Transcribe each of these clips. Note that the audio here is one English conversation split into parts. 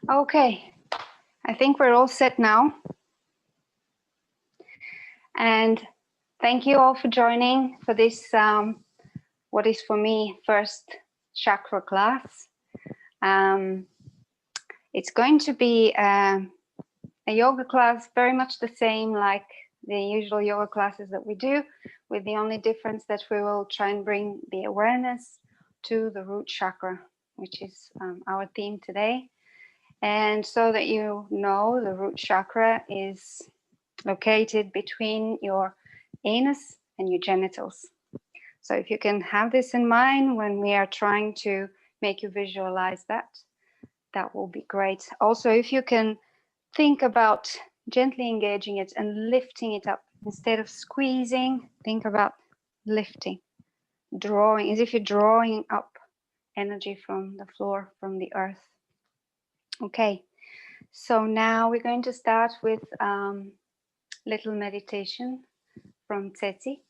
Okay, I think we're all set now. And thank you all for joining for this, what is for me, first chakra class. It's going to be a yoga class very much the same like the usual yoga classes that we do, with the only difference that we will try and bring the awareness to the root chakra, which is our theme today. And so that you know, the root chakra is located between your anus and your genitals. So if you can have this in mind when we are trying to make you visualize that, that will be great. Also, if you can think about gently engaging it and lifting it up instead of squeezing, think about lifting, drawing, as if you're drawing up energy from the floor, from the earth. Okay, so now we're going to start with little meditation from Ceci,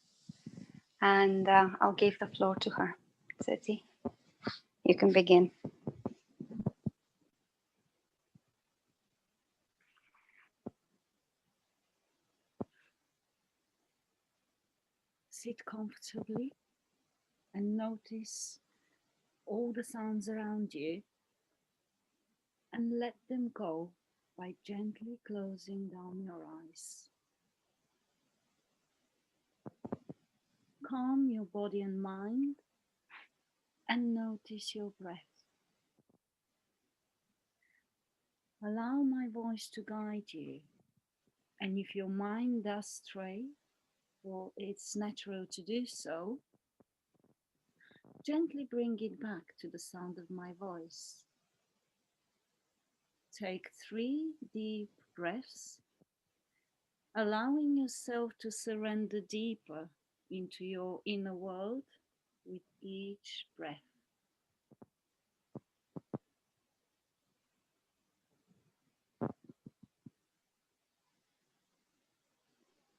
and I'll give the floor to her. Ceci, you can begin. Sit comfortably and notice all the sounds around you and let them go by gently closing down your eyes. Calm your body and mind and notice your breath. Allow my voice to guide you, and if your mind does stray, well, it's natural to do so, gently bring it back to the sound of my voice. Take 3 deep breaths, allowing yourself to surrender deeper into your inner world with each breath.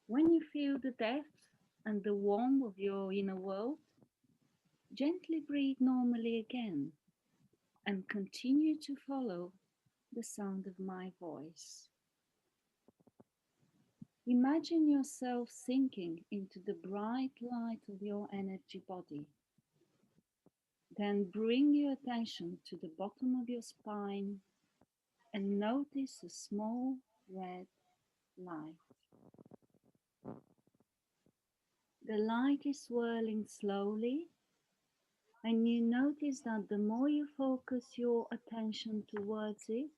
When you feel the depth and the warmth of your inner world, gently breathe normally again and continue to follow the sound of my voice. Imagine yourself sinking into the bright light of your energy body. Then bring your attention to the bottom of your spine and notice a small red light. The light is swirling slowly, and you notice that the more you focus your attention towards it,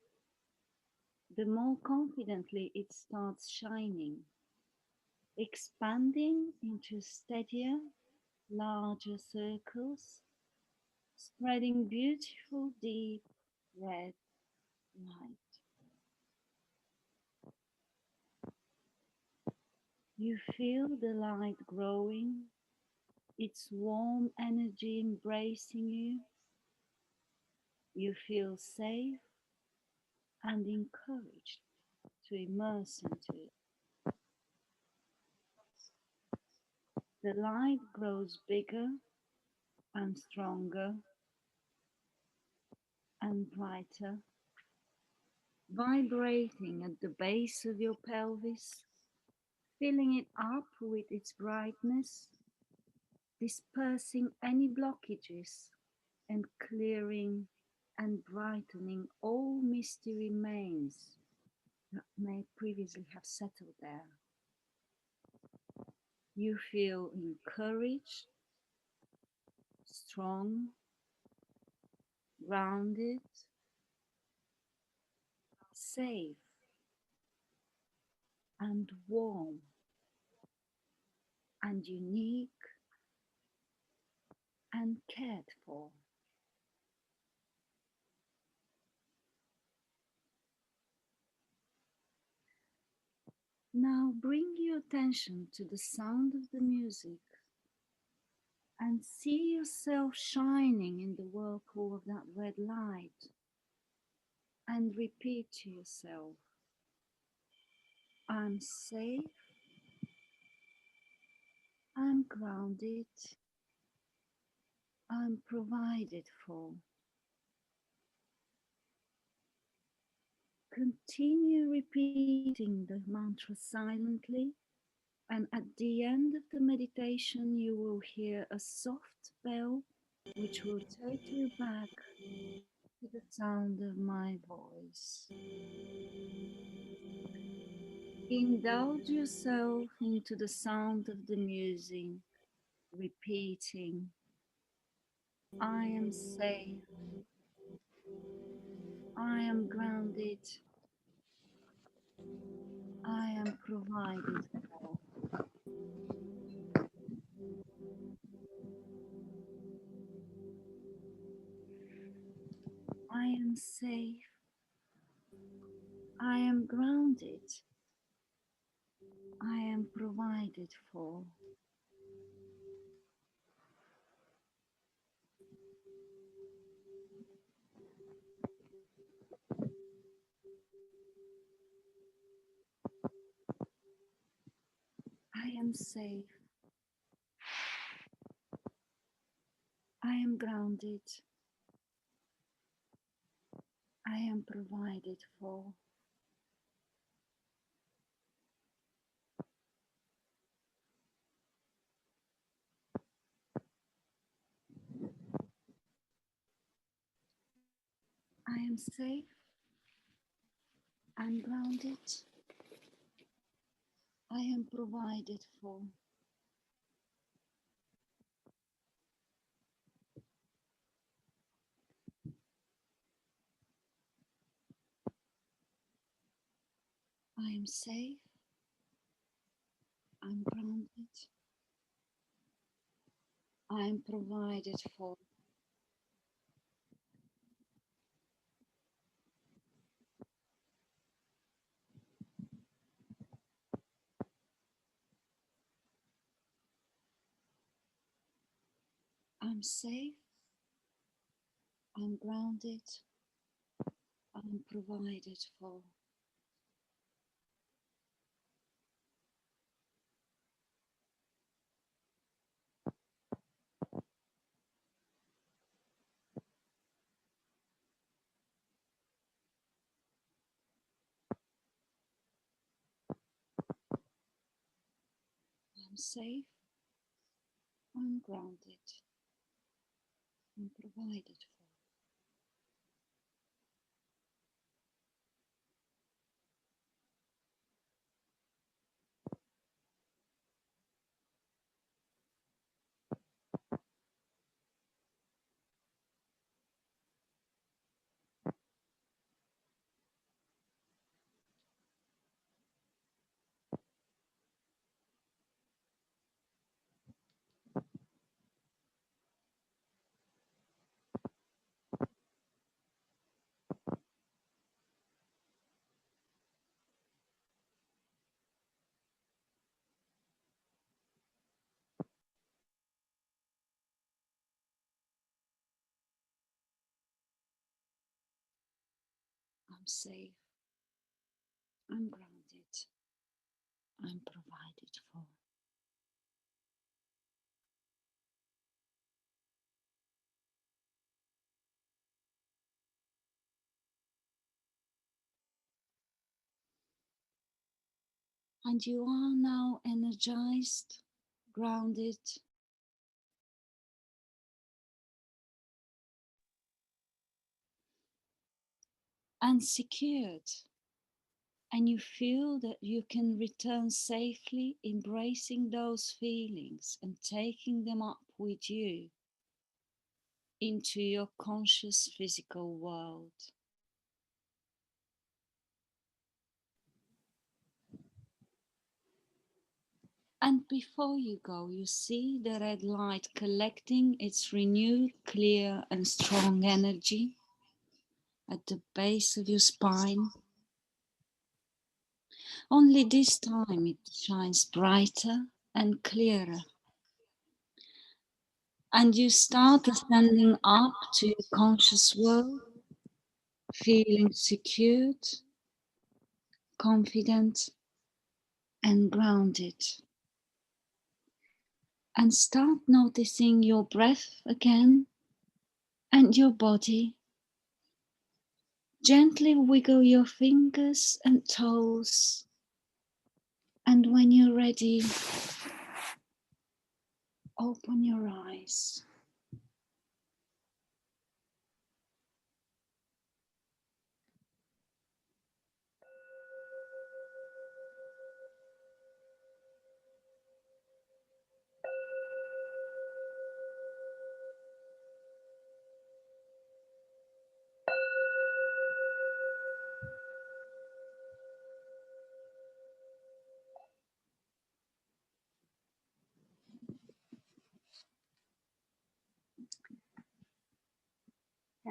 the more confidently it starts shining, expanding into steadier, larger circles, spreading beautiful deep red light. You feel the light growing, its warm energy embracing you. You feel safe and encouraged to immerse into it. The light grows bigger and stronger and brighter, vibrating at the base of your pelvis, filling it up with its brightness, dispersing any blockages and clearing and brightening all misty remains that may previously have settled there. You feel encouraged, strong, grounded, safe, and warm, and unique, and cared for. Now bring your attention to the sound of the music and see yourself shining in the whirlpool of that red light, and repeat to yourself, I'm safe, I'm grounded, I'm provided for. continue repeating the mantra silently, and at the end of the meditation you will hear a soft bell which will take you back to the sound of my voice. Indulge yourself into the sound of the music, repeating, I am safe, I am grounded, I am provided for. I am safe, I am grounded, I am provided for. I am safe, I am grounded, I am provided for. I am safe, I'm grounded, I am provided for. I am safe, I'm grounded, I am provided for. I'm safe, I'm grounded, I'm provided for. I'm safe, I'm grounded, I'm provided for. I'm safe, I'm grounded, I'm provided for. And you are now energized, grounded, and secured. And you feel that you can return safely, embracing those feelings and taking them up with you into your conscious physical world. And before you go, you see the red light collecting its renewed, clear and strong energy at the base of your spine. Only this time it shines brighter and clearer. And you start ascending up to your conscious world, feeling secured, confident and grounded. And start noticing your breath again and your body. Gently wiggle your fingers and toes. And when you're ready, open your eyes.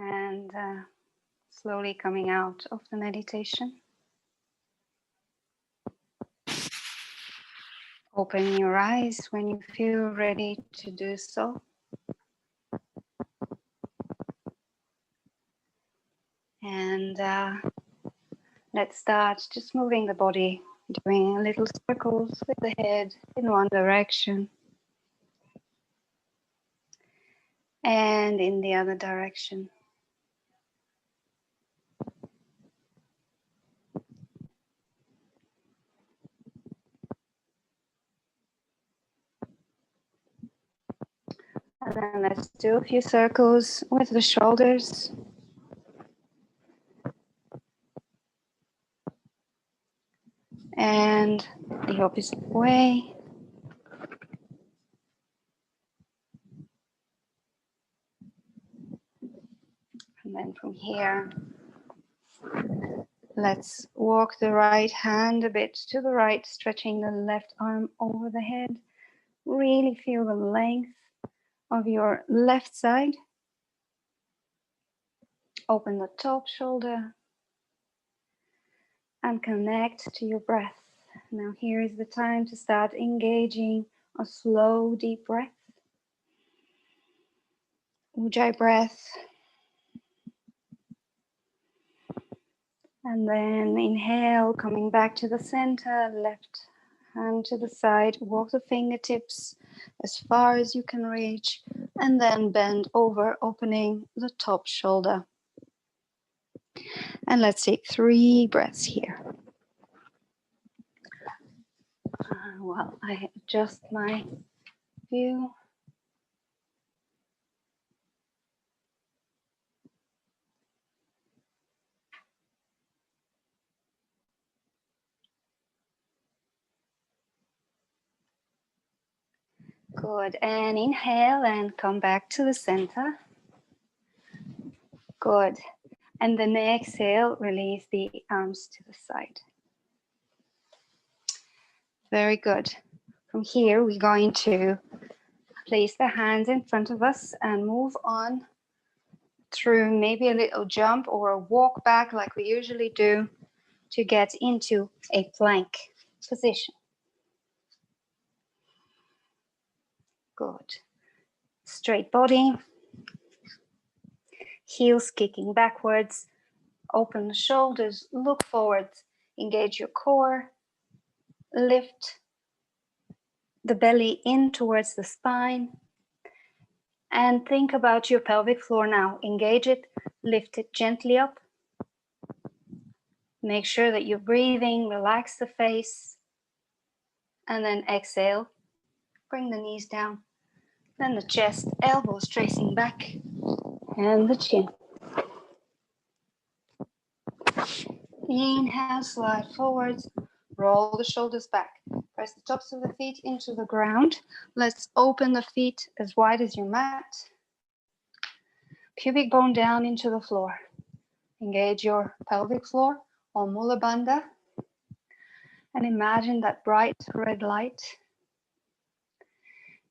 And slowly coming out of the meditation. Open your eyes when you feel ready to do so. And let's start just moving the body, doing little circles with the head in one direction and in the other direction. And then let's do a few circles with the shoulders. And the opposite way. And then from here, let's walk the right hand a bit to the right, stretching the left arm over the head. Really feel the length of your left side. Open the top shoulder and connect to your breath. Now here is the time to start engaging a slow, deep breath. Ujjayi breath. And then inhale, coming back to the center, left hand to the side. Walk the fingertips as far as you can reach. And then bend over, opening the top shoulder. And let's take 3 breaths here. While I adjust my view. Good, and inhale and come back to the center. Good, and then exhale, release the arms to the side. Very good. From here, we're going to place the hands in front of us and move on through maybe a little jump or a walk back like we usually do to get into a plank position. Good. Straight body. Heels kicking backwards. Open the shoulders, look forward, engage your core. Lift the belly in towards the spine. And think about your pelvic floor now. Engage it, lift it gently up. Make sure that you're breathing, relax the face. And then exhale, bring the knees down. Then the chest, elbows tracing back, and the chin. Inhale, slide forwards, roll the shoulders back. Press the tops of the feet into the ground. Let's open the feet as wide as your mat. Pubic bone down into the floor. Engage your pelvic floor or Mula Bandha. And imagine that bright red light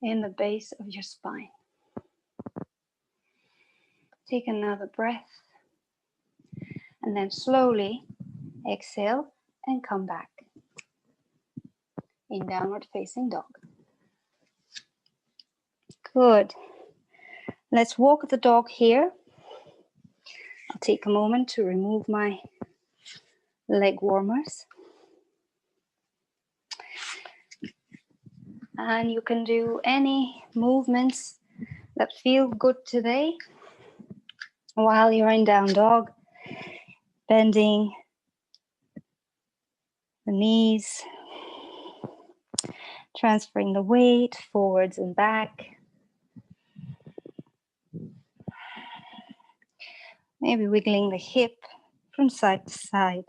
in the base of your spine. Take another breath. And then slowly exhale and come back in downward facing dog. Good. Let's walk the dog here. I'll take a moment to remove my leg warmers. And you can do any movements that feel good today while you're in down dog. Bending the knees, transferring the weight forwards and back. Maybe wiggling the hip from side to side.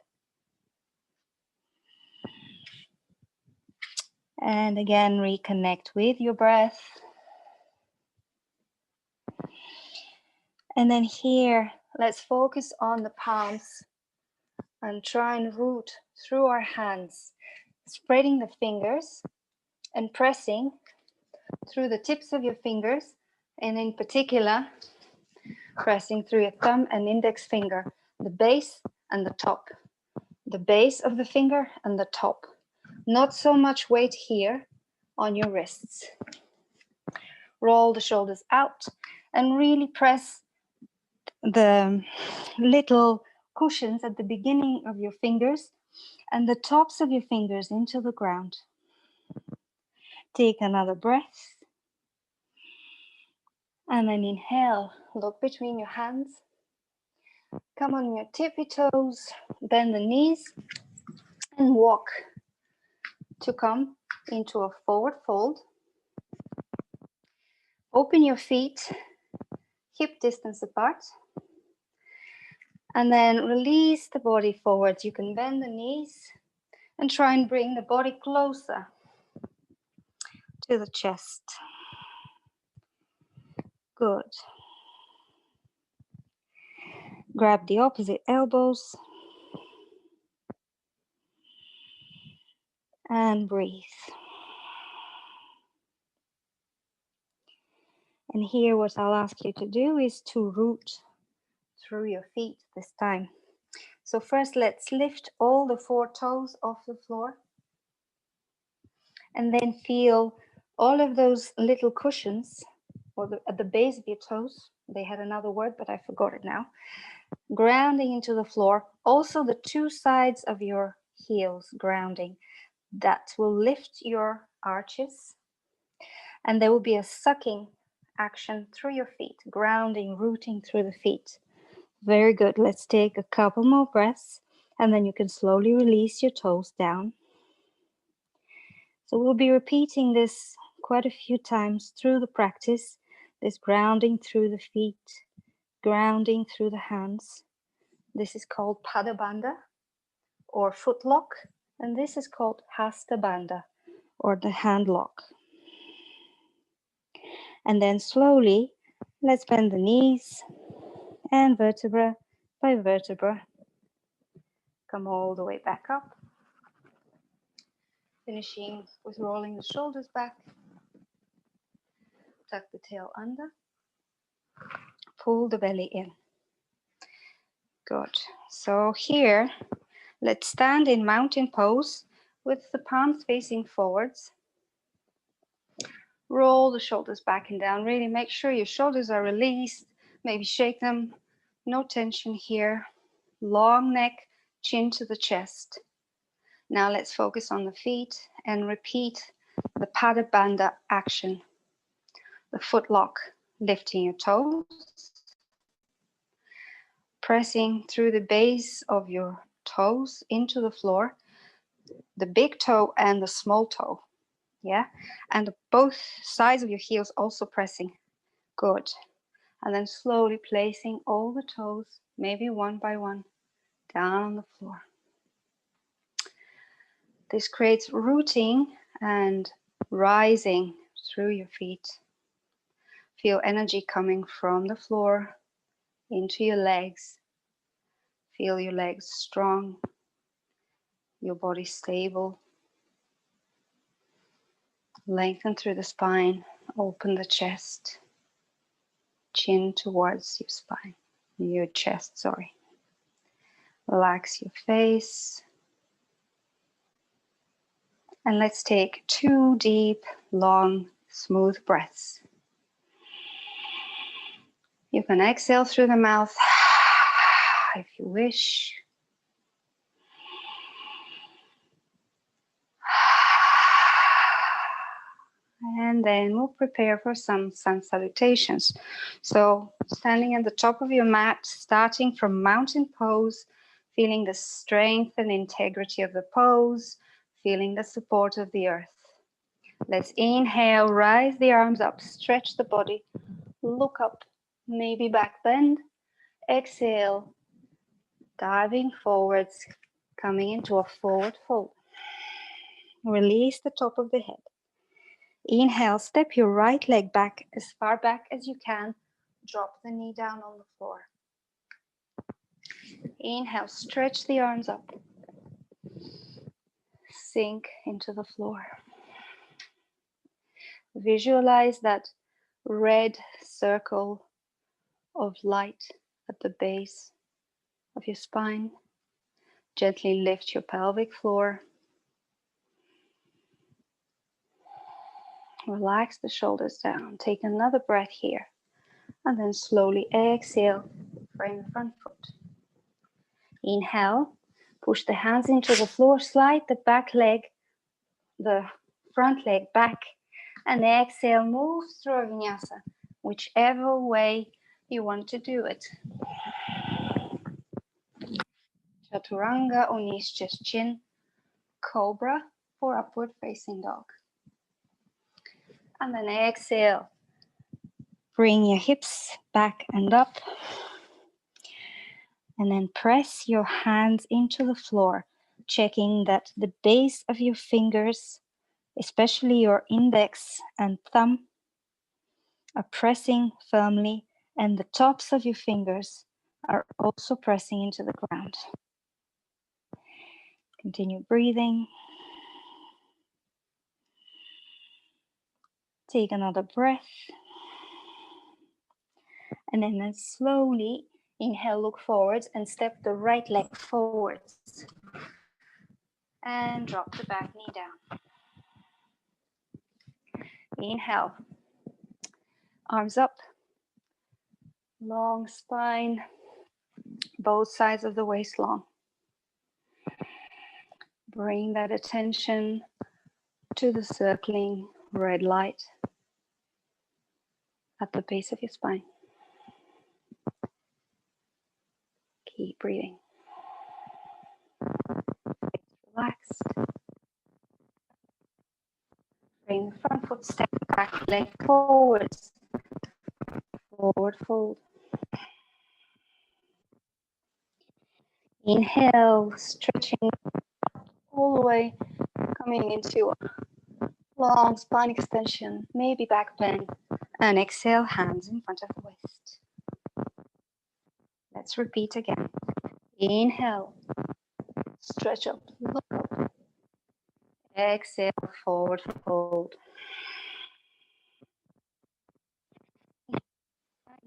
And again, reconnect with your breath. And then here, let's focus on the palms and try and root through our hands, spreading the fingers and pressing through the tips of your fingers, and in particular, pressing through your thumb and index finger, the base and the top, the base of the finger and the top. Not so much weight here on your wrists. Roll the shoulders out and really press the little cushions at the beginning of your fingers and the tops of your fingers into the ground. Take another breath. And then inhale, look between your hands. Come on your tippy toes, bend the knees, and walk to come into a forward fold. Open your feet, hip distance apart. And then release the body forwards. You can bend the knees and try and bring the body closer to the chest. Good. Grab the opposite elbows and breathe. And here what I'll ask you to do is to root through your feet this time. So first let's lift all the 4 toes off the floor. And then feel all of those little cushions at the base of your toes. They had another word, but I forgot it now. Grounding into the floor. Also the 2 sides of your heels grounding. That will lift your arches. And there will be a sucking action through your feet. Grounding, rooting through the feet. Very good. Let's take a couple more breaths. And then you can slowly release your toes down. So we'll be repeating this quite a few times through the practice. This grounding through the feet, grounding through the hands. This is called Pada Bandha or foot lock. And this is called Hasta Bandha or the hand lock. And then slowly, let's bend the knees and vertebra by vertebra. Come all the way back up. Finishing with rolling the shoulders back. Tuck the tail under. Pull the belly in. Good. So here, let's stand in mountain pose with the palms facing forwards. Roll the shoulders back and down. Really make sure your shoulders are released. Maybe shake them. No tension here. Long neck, chin to the chest. Now let's focus on the feet and repeat the Pada Bandha action. The foot lock, lifting your toes. Pressing through the base of your toes into the floor. The big toe and the small toe. Yeah, and both sides of your heels also pressing. Good. And then slowly placing all the toes, maybe one by one, down on the floor. This creates rooting and rising through your feet. Feel energy coming from the floor into your legs. Feel your legs strong, your body stable. Lengthen through the spine, open the chest, chin towards your spine, your chest, sorry. Relax your face. And let's take 2 deep, long, smooth breaths. You can exhale through the mouth if you wish. And then we'll prepare for some sun salutations. So standing at the top of your mat, starting from mountain pose, feeling the strength and integrity of the pose, feeling the support of the earth. Let's inhale, rise the arms up, stretch the body, look up, maybe back bend. Exhale, diving forwards, coming into a forward fold. Release the top of the head. Inhale, step your right leg back as far back as you can. Drop the knee down on the floor. Inhale, stretch the arms up. Sink into the floor. Visualize that red circle of light at the base of your spine. Gently lift your pelvic floor. Relax the shoulders down. Take another breath here. And then slowly exhale, frame the front foot. Inhale, push the hands into the floor, slide the front leg back, and exhale, move through a vinyasa, whichever way you want to do it. Chaturanga or knees chest chin, cobra or upward facing dog. And then exhale, bring your hips back and up, and then press your hands into the floor, checking that the base of your fingers, especially your index and thumb, are pressing firmly, and the tops of your fingers are also pressing into the ground. Continue breathing. Take another breath. And then slowly inhale, look forwards and step the right leg forwards. And drop the back knee down. Inhale. Arms up. Long spine. Both sides of the waist long. Bring that attention to the circling red light at the base of your spine. Keep breathing. Relaxed. Bring the front foot, step back, leg forwards. Forward fold. Inhale, stretching all the way, coming into a long spine extension, maybe back bend. And exhale, hands in front of the waist. Let's repeat again. Inhale, stretch up, look up. Exhale, forward fold.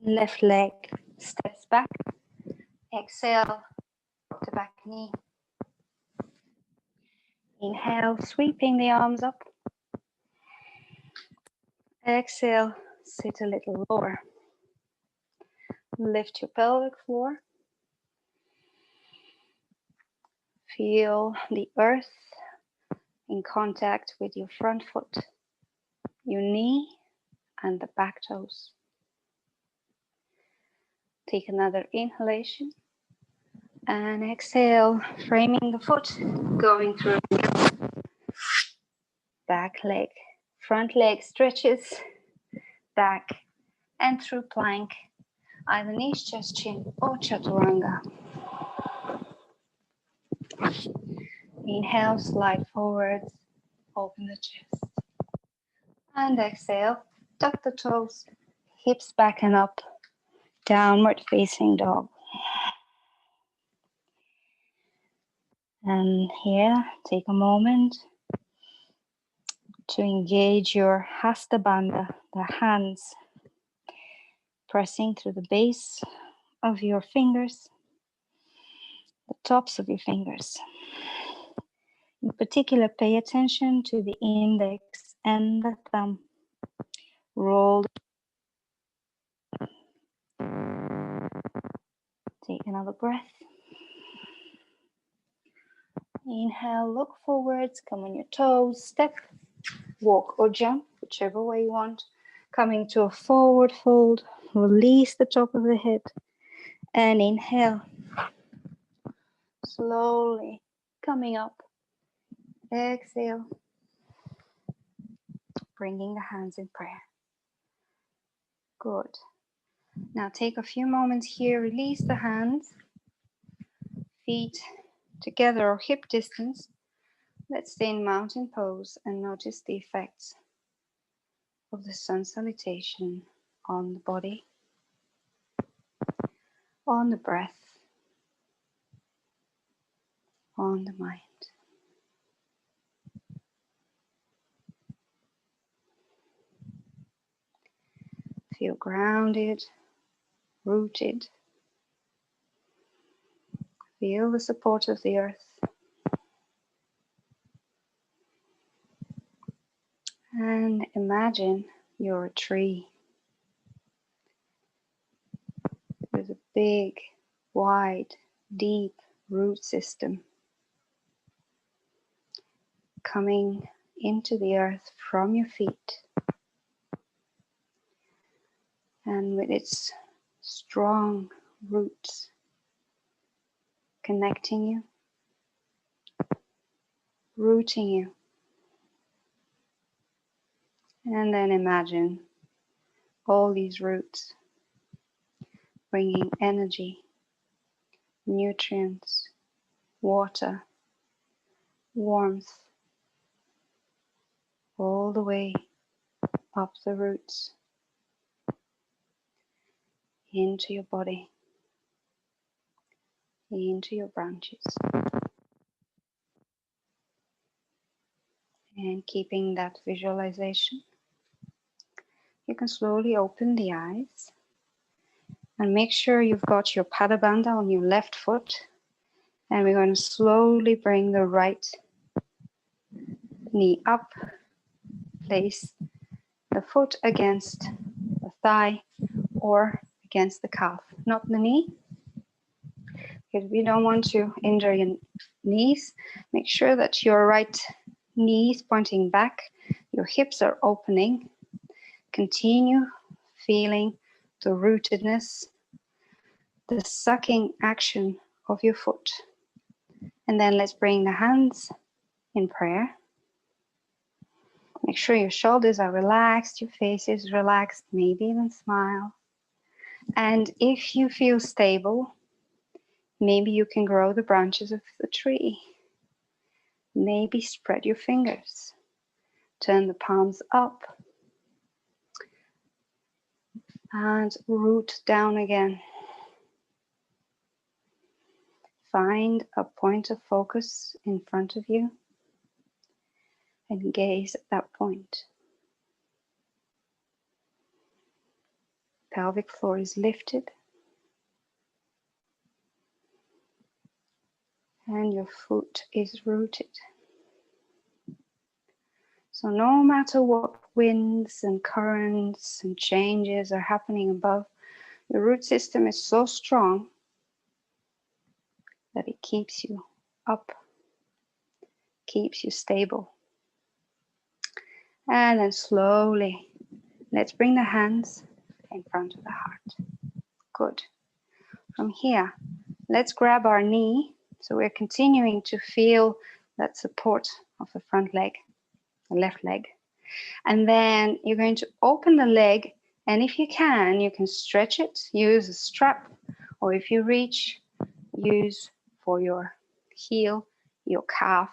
Left leg steps back. Exhale, the back knee. Inhale, sweeping the arms up. Exhale, sit a little lower. Lift your pelvic floor. Feel the earth in contact with your front foot, your knee, and the back toes. Take another inhalation and exhale, framing the foot, going through back leg. Front leg stretches, back and through plank, either knees, chest, chin, or chaturanga. Inhale, slide forwards, open the chest. And exhale, tuck the toes, hips back and up, downward facing dog. And here, take a moment to engage your hasta bandha, the hands pressing through the base of your fingers, the tops of your fingers. In particular, pay attention to the index and the thumb. Roll. Take another breath. Inhale, look forwards, come on your toes, step, walk or jump, whichever way you want. Coming to a forward fold, release the top of the head and inhale. Slowly coming up. Exhale. Bringing the hands in prayer. Good. Now take a few moments here. Release the hands. Feet together or hip distance. Let's stay in mountain pose and notice the effects of the sun salutation on the body, on the breath, on the mind. Feel grounded, rooted. Feel the support of the earth. And imagine you're a tree with a big, wide, deep root system coming into the earth from your feet. And with its strong roots connecting you, rooting you. And then imagine all these roots bringing energy, nutrients, water, warmth, all the way up the roots into your body, into your branches. And keeping that visualization, you can slowly open the eyes and make sure you've got your pada bandha on your left foot. And we're going to slowly bring the right knee up. Place the foot against the thigh or against the calf, not the knee, because we don't want to injure your knees. Make sure that your right knee is pointing back, your hips are opening. Continue feeling the rootedness, the sucking action of your foot. And then let's bring the hands in prayer. Make sure your shoulders are relaxed, your face is relaxed, maybe even smile. And if you feel stable, maybe you can grow the branches of the tree. Maybe spread your fingers. Turn the palms up. And root down again. Find a point of focus in front of you and gaze at that point. Pelvic floor is lifted. And your foot is rooted. So no matter what winds and currents and changes are happening above, your root system is so strong that it keeps you up, keeps you stable. And then slowly, let's bring the hands in front of the heart. Good. From here, let's grab our knee. So we're continuing to feel that support of the front leg, the left leg. And then you're going to open the leg, and if you can stretch it, use a strap, or if you reach, use for your heel, your calf,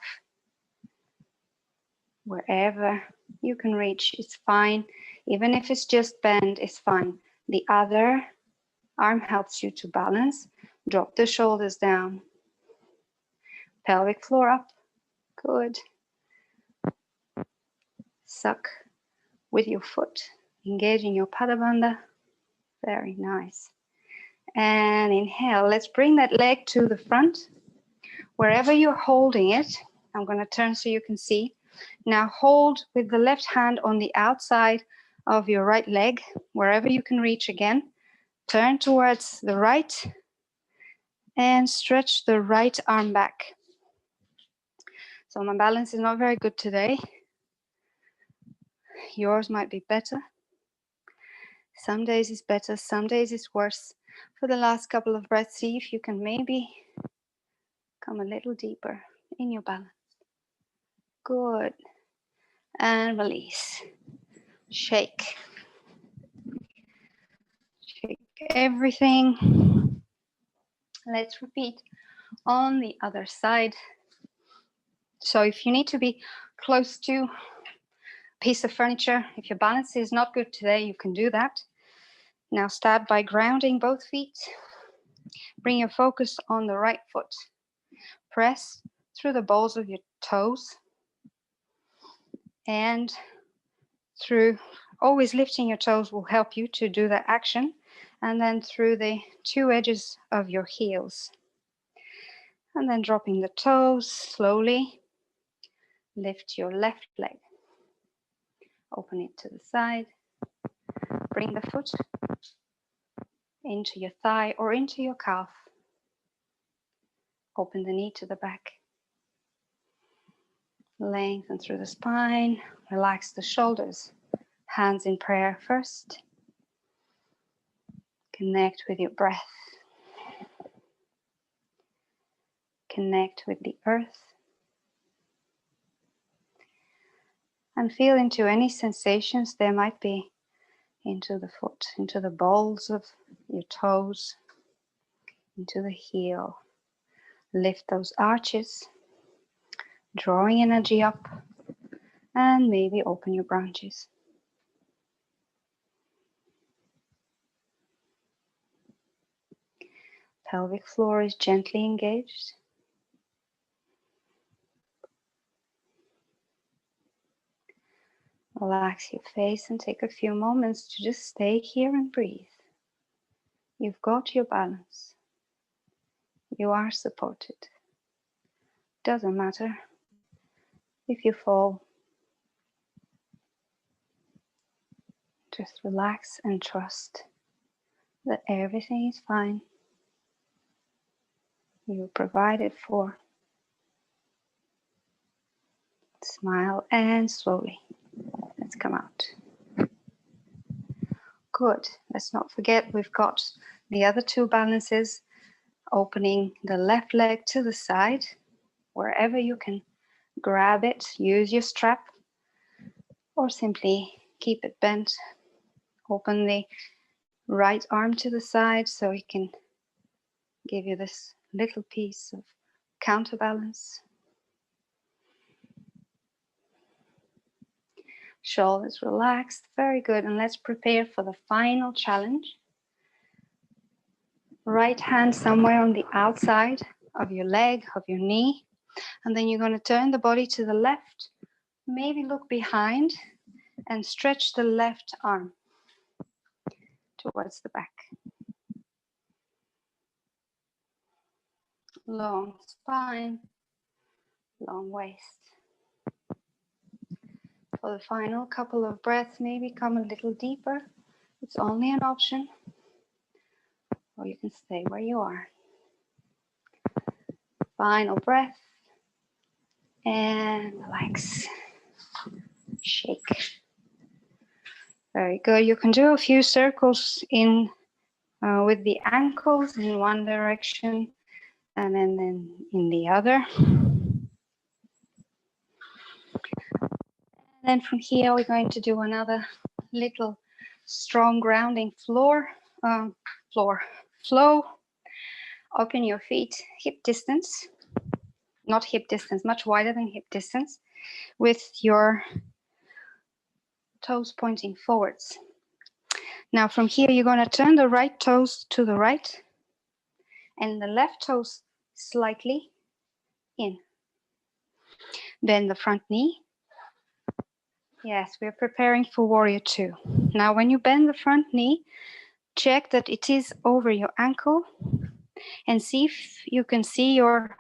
wherever you can reach, it's fine. Even if it's just bend, it's fine. The other arm helps you to balance. Drop the shoulders down. Pelvic floor up. Good. Suck with your foot. Engaging your pada bandha. Very nice. And inhale. Let's bring that leg to the front. Wherever you're holding it, I'm going to turn so you can see. Now hold with the left hand on the outside of your right leg, wherever you can reach again. Turn towards the right and stretch the right arm back. So my balance is not very good today. Yours might be better. Some days it's better, some days it's worse. For the last couple of breaths, see if you can maybe Come a little deeper in your balance. Good. And release. Shake. Shake everything. Let's repeat on the other side. So if you need to be close to a piece of furniture, if your balance is not good today, you can do that. Now start by grounding both feet. Bring your focus on the right foot. Press through the balls of your toes and through, always lifting your toes will help you to do that action, and then through the two edges of your heels. And then dropping the toes slowly, lift your left leg. Open it to the side. Bring the foot into your thigh or into your calf. Open the knee to the back. Lengthen through the spine. Relax the shoulders. Hands in prayer first. Connect with your breath. Connect with the earth. And feel into any sensations there might be into the foot, into the balls of your toes, into the heel. Lift those arches, drawing energy up, and maybe open your branches. Pelvic floor is gently engaged. Relax your face and take a few moments to just stay here and breathe. You've got your balance. You are supported. Doesn't matter if you fall. Just relax and trust that everything is fine. You're provided for. Smile and slowly. Let's come out. Good. Let's not forget we've got the other two balances. Opening the left leg to the side, wherever you can grab it, use your strap, or simply keep it bent. Open the right arm to the side so it can give you this little piece of counterbalance. Shoulders relaxed, very good. And let's prepare for the final challenge. Right hand somewhere on the outside of your leg, of your knee. And then you're going to turn the body to the left. Maybe look behind and stretch the left arm towards the back. Long spine, long waist. For the final couple of breaths, maybe come a little deeper. It's only an option. Or you can stay where you are. Final breath. And relax. Shake. Very good. You can do a few circles in with the ankles in one direction and then in the other. And then from here, we're going to do another little strong grounding flow. Open your feet hip distance, not hip distance, much wider than hip distance, with your toes pointing forwards. Now from here, you're going to turn the right toes to the right and the left toes slightly in. Bend the front knee. Yes, we're preparing for warrior two. Now when you bend the front knee, check that it is over your ankle and see if you can see your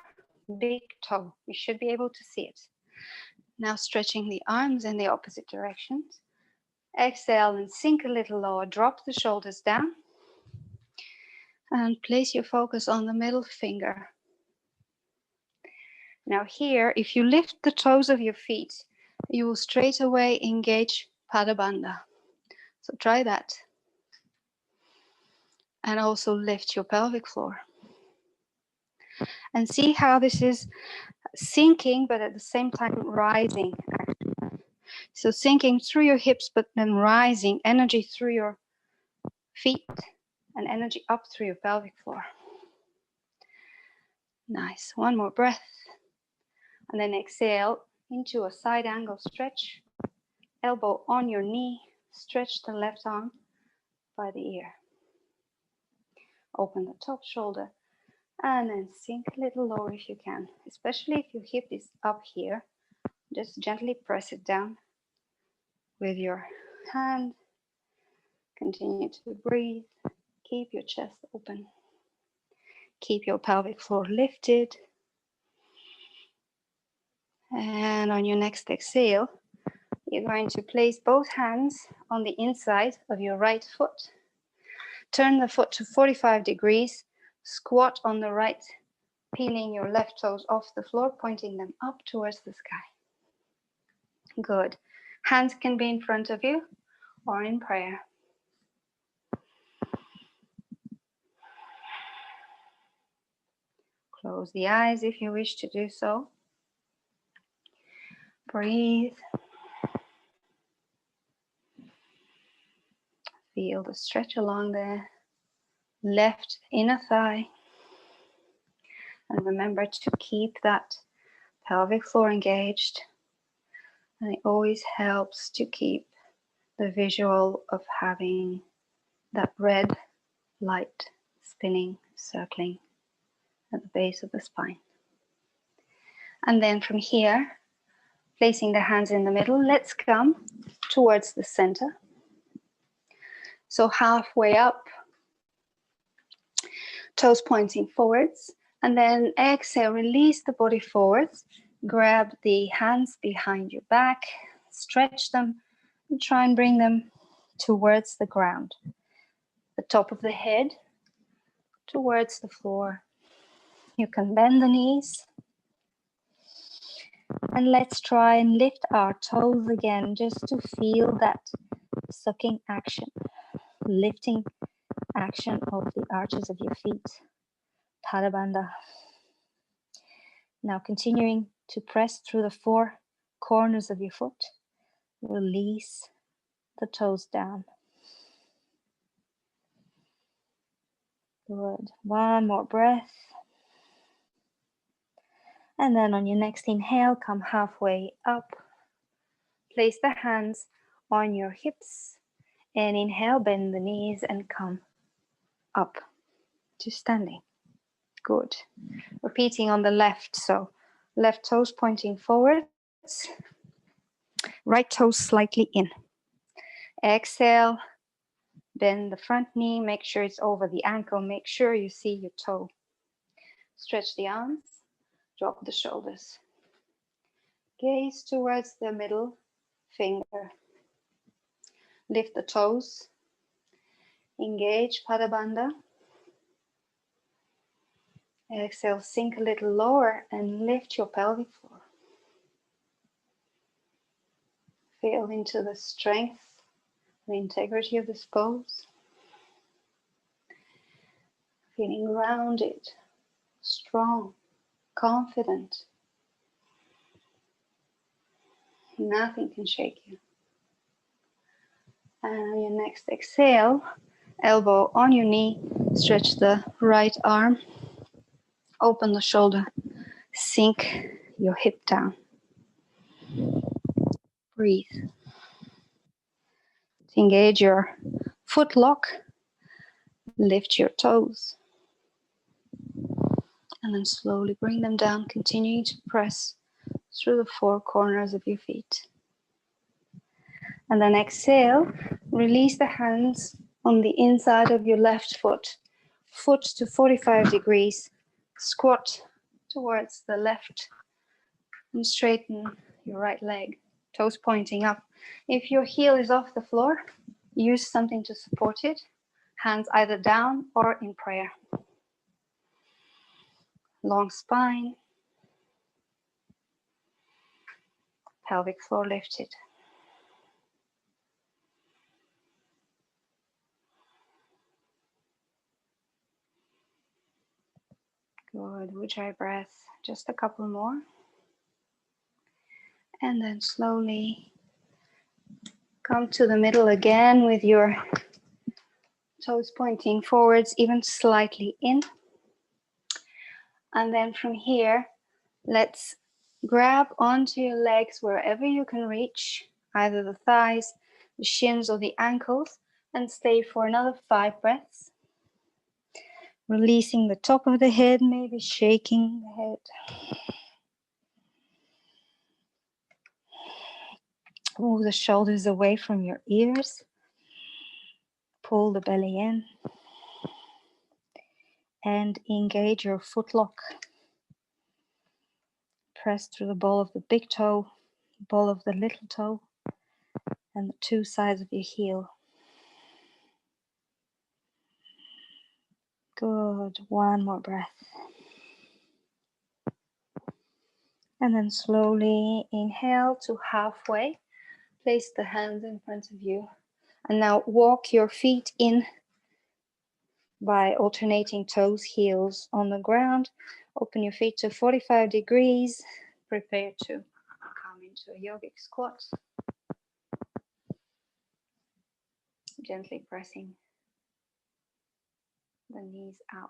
big toe. You should be able to see it. Now stretching the arms in the opposite directions. Exhale and sink a little lower. Drop the shoulders down and place your focus on the middle finger. Now here, if you lift the toes of your feet, you will straight away engage Pada Bandha. So try that. And also lift your pelvic floor. And see how this is sinking, but at the same time rising. So sinking through your hips, but then rising, energy through your feet and energy up through your pelvic floor. Nice. One more breath. And then exhale into a side angle stretch. Elbow on your knee. Stretch the left arm by the ear. Open the top shoulder. And then sink a little lower if you can. Especially if your hip is up here. Just gently press it down with your hand. Continue to breathe. Keep your chest open. Keep your pelvic floor lifted. And on your next exhale, you're going to place both hands on the inside of your right foot. Turn the foot to 45 degrees. Squat on the right, peeling your left toes off the floor, pointing them up towards the sky. Good. Hands can be in front of you or in prayer. Close the eyes if you wish to do so. Breathe. Feel the stretch along the left inner thigh. And remember to keep that pelvic floor engaged. And it always helps to keep the visual of having that red light spinning, circling at the base of the spine. And then from here, placing the hands in the middle, let's come towards the center. So halfway up, toes pointing forwards, and then exhale, release the body forwards, grab the hands behind your back, stretch them, and try and bring them towards the ground. The top of the head towards the floor. You can bend the knees. And let's try and lift our toes again, just to feel that sucking action, lifting action of the arches of your feet. Padabandha. Now continuing to press through the four corners of your foot. Release the toes down. Good. One more breath. And then on your next inhale, come halfway up. Place the hands on your hips. And inhale, bend the knees and come up to standing. Good. Repeating on the left. So left toes pointing forwards. Right toes slightly in. Exhale. Bend the front knee. Make sure it's over the ankle. Make sure you see your toe. Stretch the arms. Drop the shoulders. Gaze towards the middle finger. Lift the toes. Engage Padabandha. Exhale, sink a little lower and lift your pelvic floor. Feel into the strength, the integrity of this pose. Feeling grounded, strong, confident. Nothing can shake you. And on your next exhale, elbow on your knee, stretch the right arm, open the shoulder, sink your hip down. Breathe. Engage your foot lock, lift your toes, and then slowly bring them down, continuing to press through the four corners of your feet. And then exhale, release the hands on the inside of your left foot, foot to 45 degrees, squat towards the left, and straighten your right leg, toes pointing up. If your heel is off the floor, use something to support it, hands either down or in prayer. Long spine, pelvic floor lifted. Good. Ujjayi breath. Just a couple more. And then slowly come to the middle again with your toes pointing forwards, even slightly in. And then from here, let's grab onto your legs wherever you can reach, either the thighs, the shins, or the ankles, and stay for another 5 breaths. Releasing the top of the head, maybe shaking the head. Move the shoulders away from your ears. Pull the belly in. And engage your foot lock. Press through the ball of the big toe, ball of the little toe, and the 2 sides of your heel. Good. 1 more breath. And then slowly inhale to halfway. Place the hands in front of you. And now walk your feet in by alternating toes, heels on the ground. Open your feet to 45 degrees. Prepare to come into a yogic squat. Gently pressing the knees out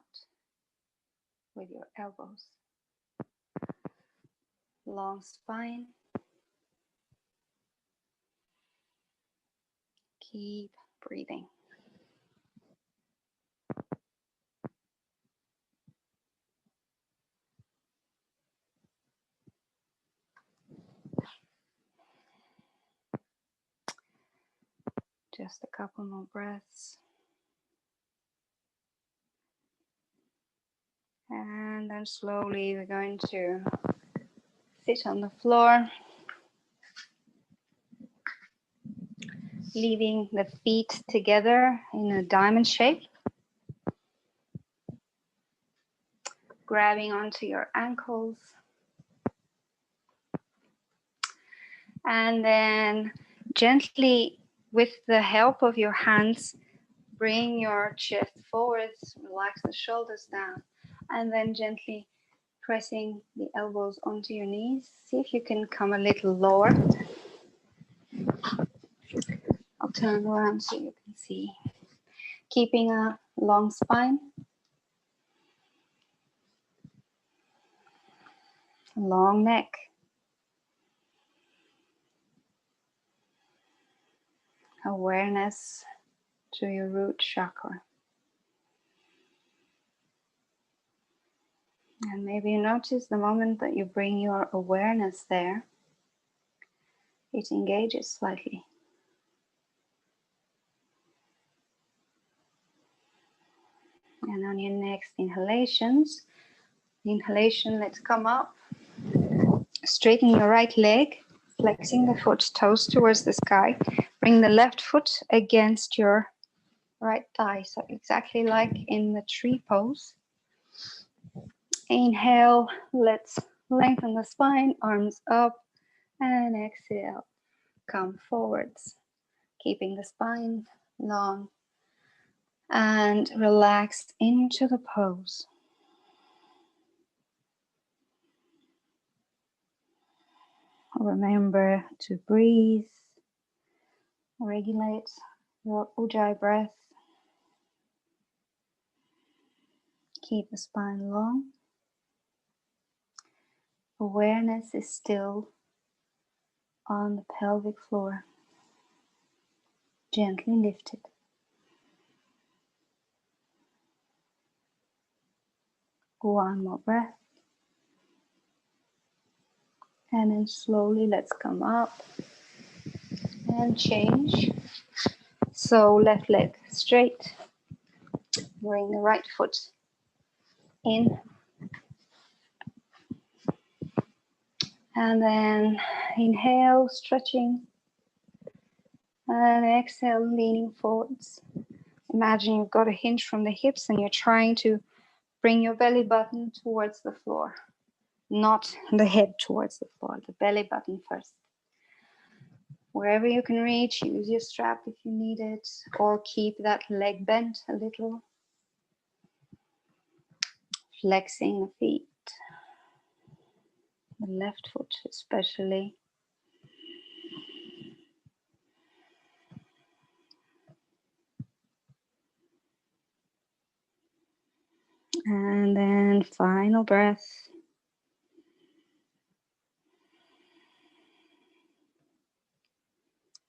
with your elbows. Long spine. Keep breathing. Just a couple more breaths. And then slowly we're going to sit on the floor, leaving the feet together in a diamond shape. Grabbing onto your ankles. And then gently, with the help of your hands, bring your chest forwards, relax the shoulders down, and then gently pressing the elbows onto your knees. See if you can come a little lower. I'll turn around so you can see. Keeping a long spine. Long neck. Awareness to your root chakra. And maybe you notice the moment that you bring your awareness there, it engages slightly. And on your next inhalations, let's come up. Straighten your right leg, flexing the foot, toes towards the sky. Bring the left foot against your right thigh, so exactly like in the tree pose. Inhale, let's lengthen the spine, arms up, and exhale, come forwards, keeping the spine long, and relax into the pose. Remember to breathe, regulate your Ujjayi breath. Keep the spine long. Awareness is still on the pelvic floor. Gently lifted. One more breath. And then slowly let's come up and change. So left leg straight. Bring the right foot in. And then inhale, stretching. And exhale, leaning forwards. Imagine you've got a hinge from the hips and you're trying to bring your belly button towards the floor. Not the head towards the floor, the belly button first. Wherever you can reach, use your strap if you need it, or keep that leg bent a little. flexing the feet, the left foot especially. And then final breath.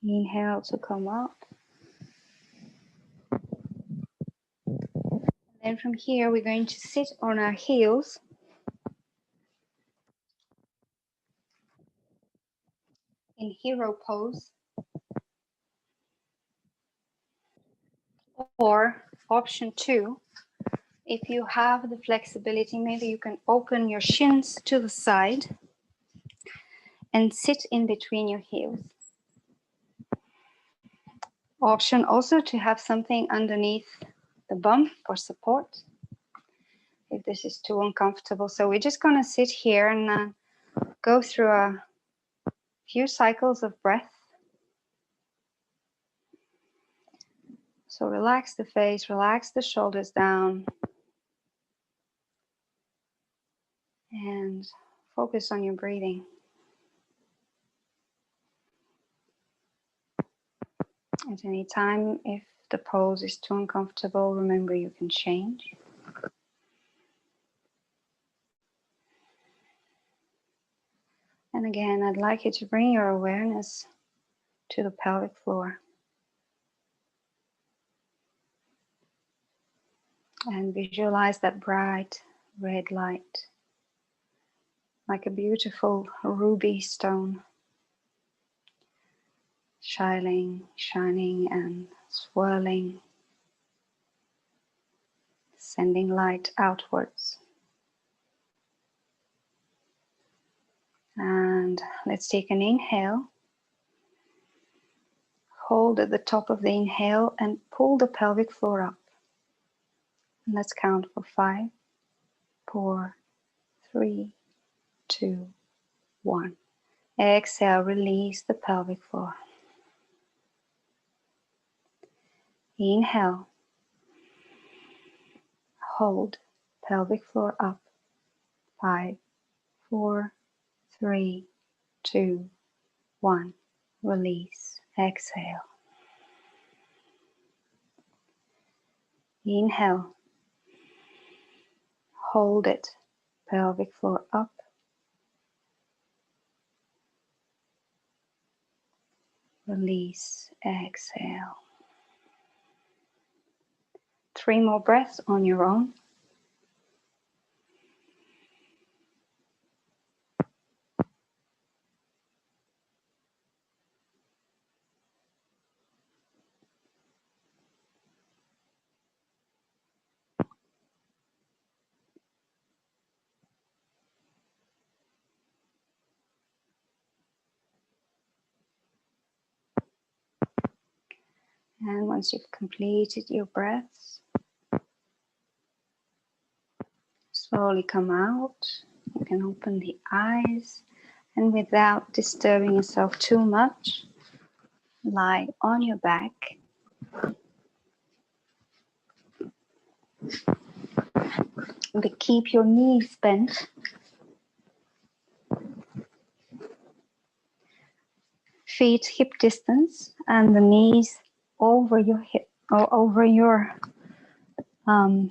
Inhale to come up. And from here, we're going to sit on our heels. In hero pose. Or option 2, if you have the flexibility, maybe you can open your shins to the side and sit in between your heels. Option also to have something underneath the bum for support, if this is too uncomfortable. So we're just going to sit here and go through a few cycles of breath. So relax the face, relax the shoulders down, and focus on your breathing. At any time, if the pose is too uncomfortable, remember you can change. And again, I'd like you to bring your awareness to the pelvic floor. And visualize that bright red light, like a beautiful ruby stone, shining and swirling, sending light outwards. And let's take an inhale. Hold at the top of the inhale and pull the pelvic floor up. And let's count for 5, 4, 3, 2, 1. Exhale, release the pelvic floor. Inhale. Hold, pelvic floor up. 5, 4, 3, 2, 1. Release. Exhale. Inhale. Hold it, pelvic floor up. Release. Exhale. 3 more breaths on your own. And once you've completed your breaths, slowly come out. You can open the eyes, and without disturbing yourself too much, lie on your back. But keep your knees bent. Feet hip distance and the knees over your hip or over your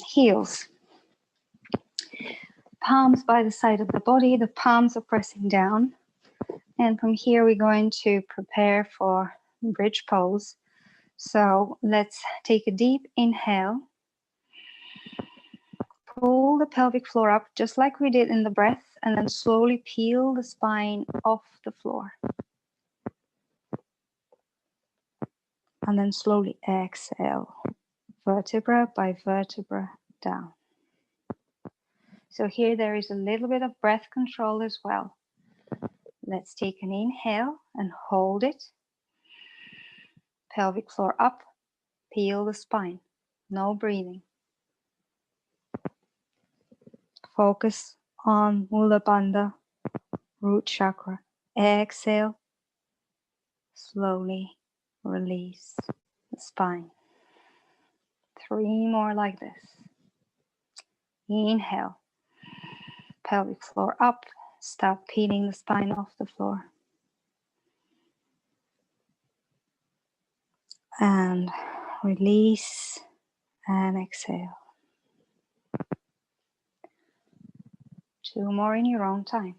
heels. Palms by the side of the body, the palms are pressing down. And from here we're going to prepare for bridge pose. So let's take a deep inhale. Pull the pelvic floor up just like we did in the breath, and then slowly peel the spine off the floor. And then slowly exhale, vertebra by vertebra down. So here there is a little bit of breath control as well. Let's take an inhale and hold it. Pelvic floor up, peel the spine. No breathing. Focus on Mula Bandha, root chakra. Exhale, slowly release the spine. 3 more like this. Inhale, pelvic floor up. Stop peeling the spine off the floor. And release and exhale. 2 more in your own time.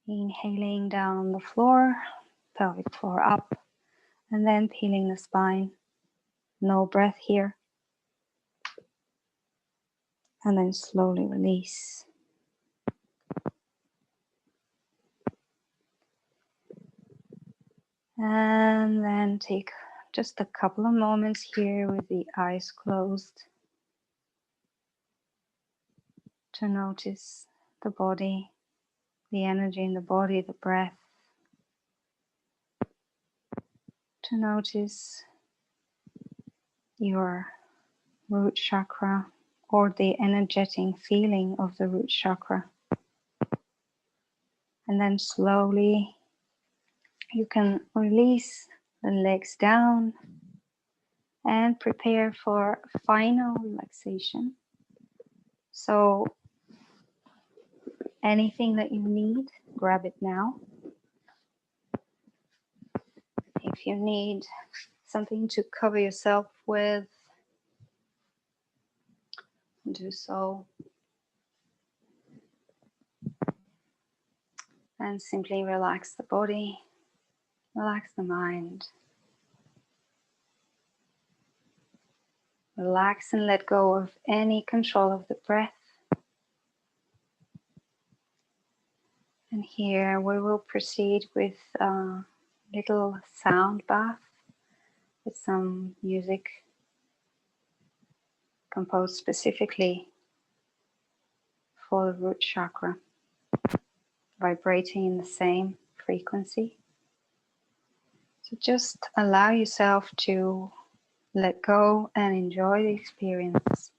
Inhaling down on the floor, pelvic floor up, and then peeling the spine. No breath here. And then slowly release. And then take just a couple of moments here with the eyes closed to notice the body, the energy in the body, the breath. To notice your root chakra or the energetic feeling of the root chakra. And then slowly you can release the legs down and prepare for final relaxation. So anything that you need, grab it now. If you need something to cover yourself with, do so. And simply relax the body, relax the mind. Relax and let go of any control of the breath. And here we will proceed with a little sound bath with some music composed specifically for the root chakra, vibrating in the same frequency. So just allow yourself to let go and enjoy the experience.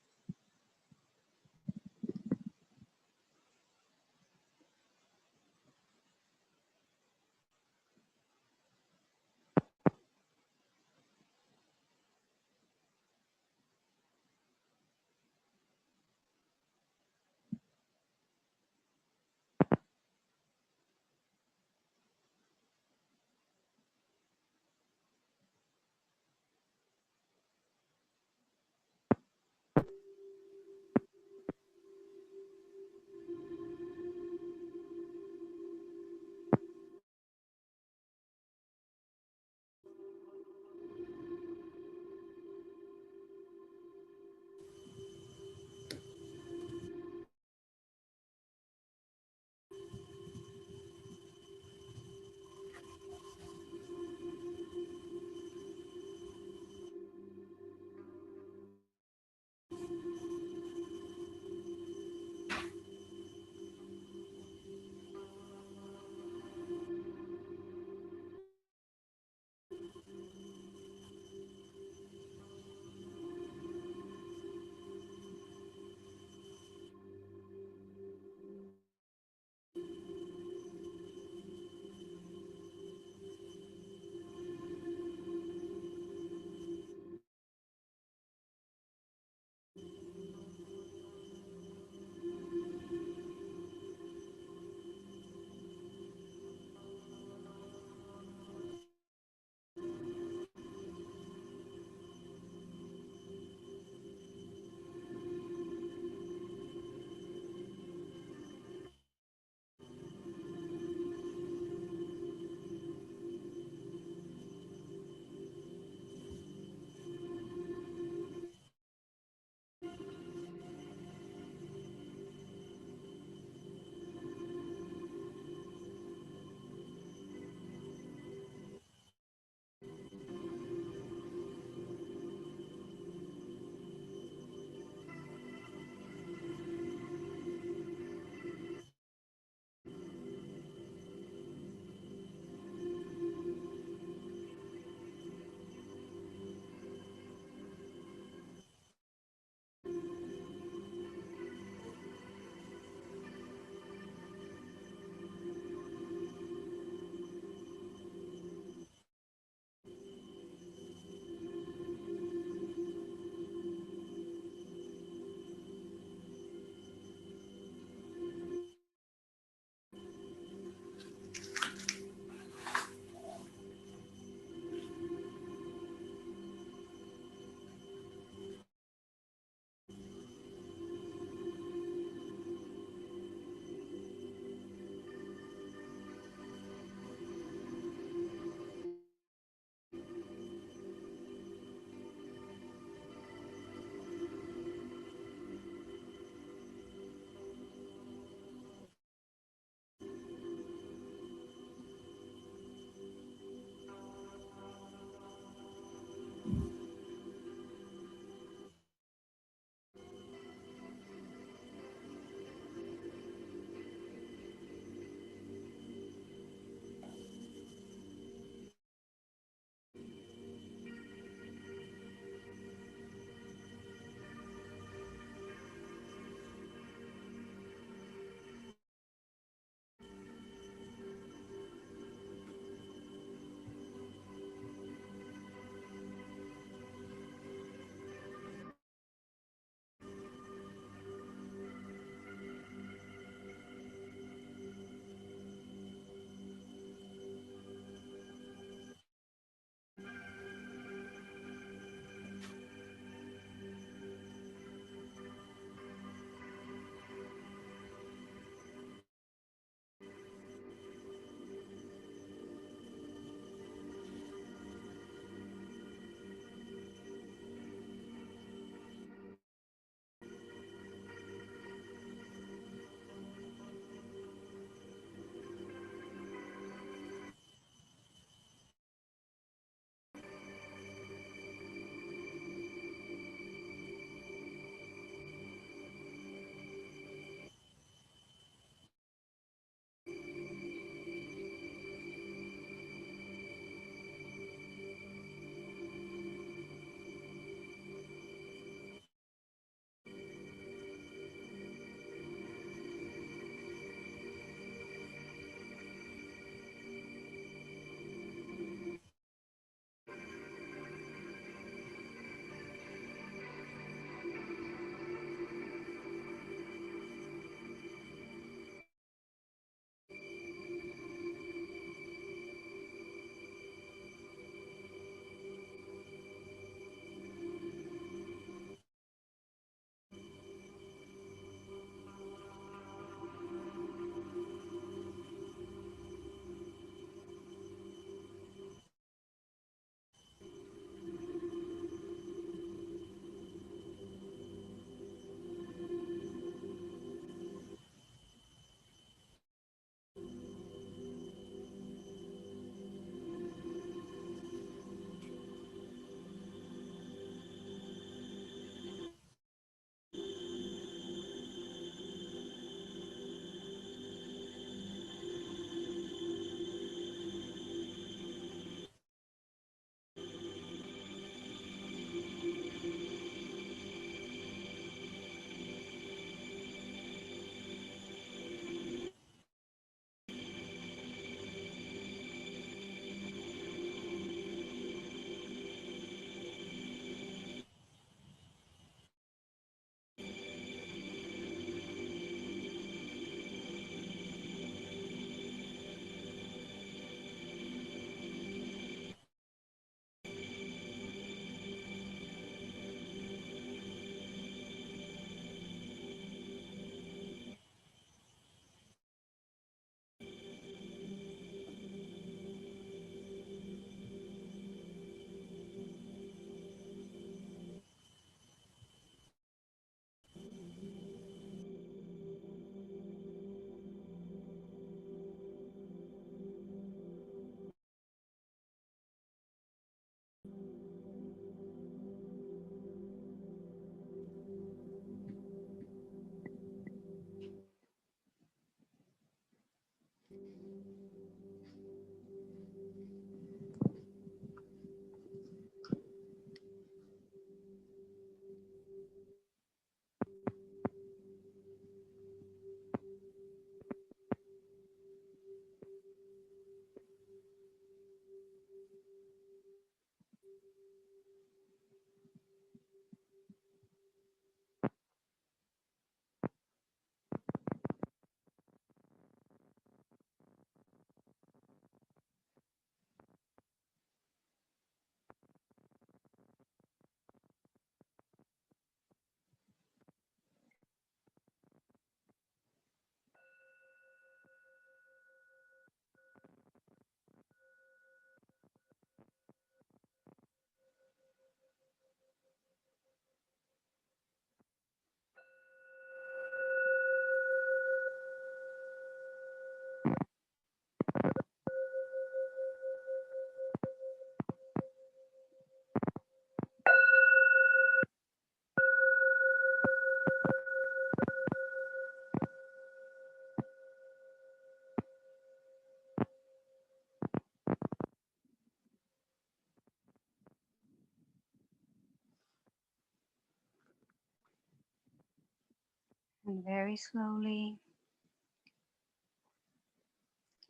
And very slowly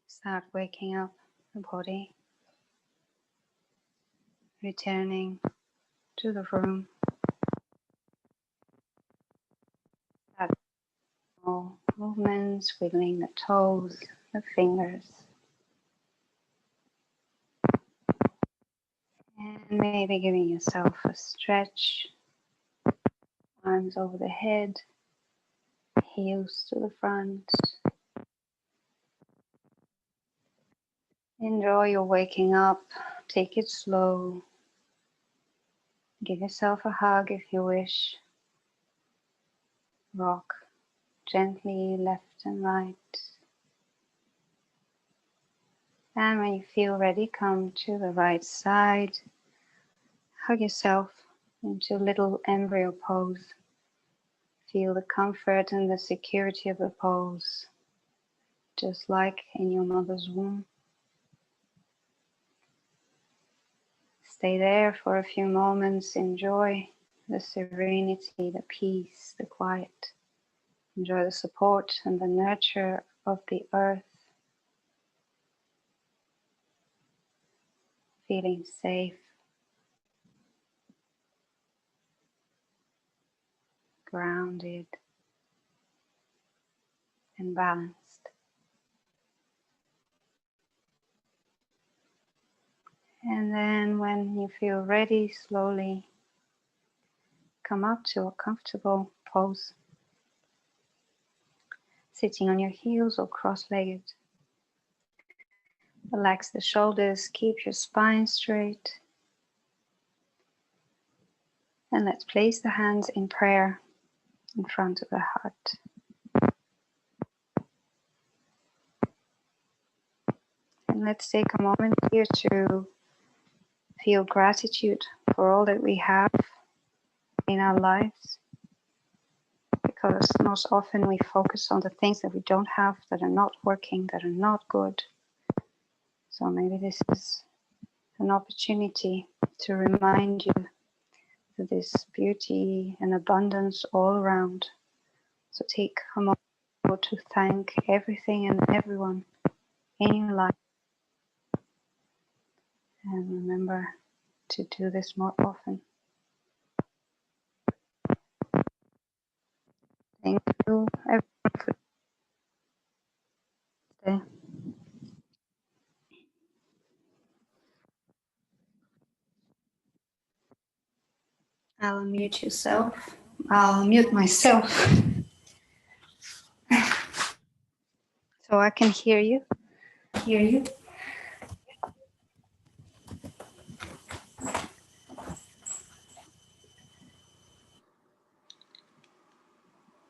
start waking up the body, returning to the room. Start small movements, wiggling the toes, the fingers. And maybe giving yourself a stretch. Arms over the head, heels to the front. Enjoy your waking up. Take it slow. Give yourself a hug if you wish. Rock gently left and right. And when you feel ready, come to the right side. Hug yourself into a little embryo pose. Feel the comfort and the security of the pose, just like in your mother's womb. Stay there for a few moments. Enjoy the serenity, the peace, the quiet. Enjoy the support and the nurture of the earth. Feeling safe, grounded, and balanced. And then when you feel ready, slowly come up to a comfortable pose. Sitting on your heels or cross-legged. Relax the shoulders, keep your spine straight. And let's place the hands in prayer in front of the heart. And let's take a moment here to feel gratitude for all that we have in our lives. Because most often we focus on the things that we don't have, that are not working, that are not good. So maybe this is an opportunity to remind you that there's beauty and abundance all around. So take a moment to thank everything and everyone in your life. And remember to do this more often. Thank you everyone for today. I'll mute yourself. I'll mute myself. So I can hear you.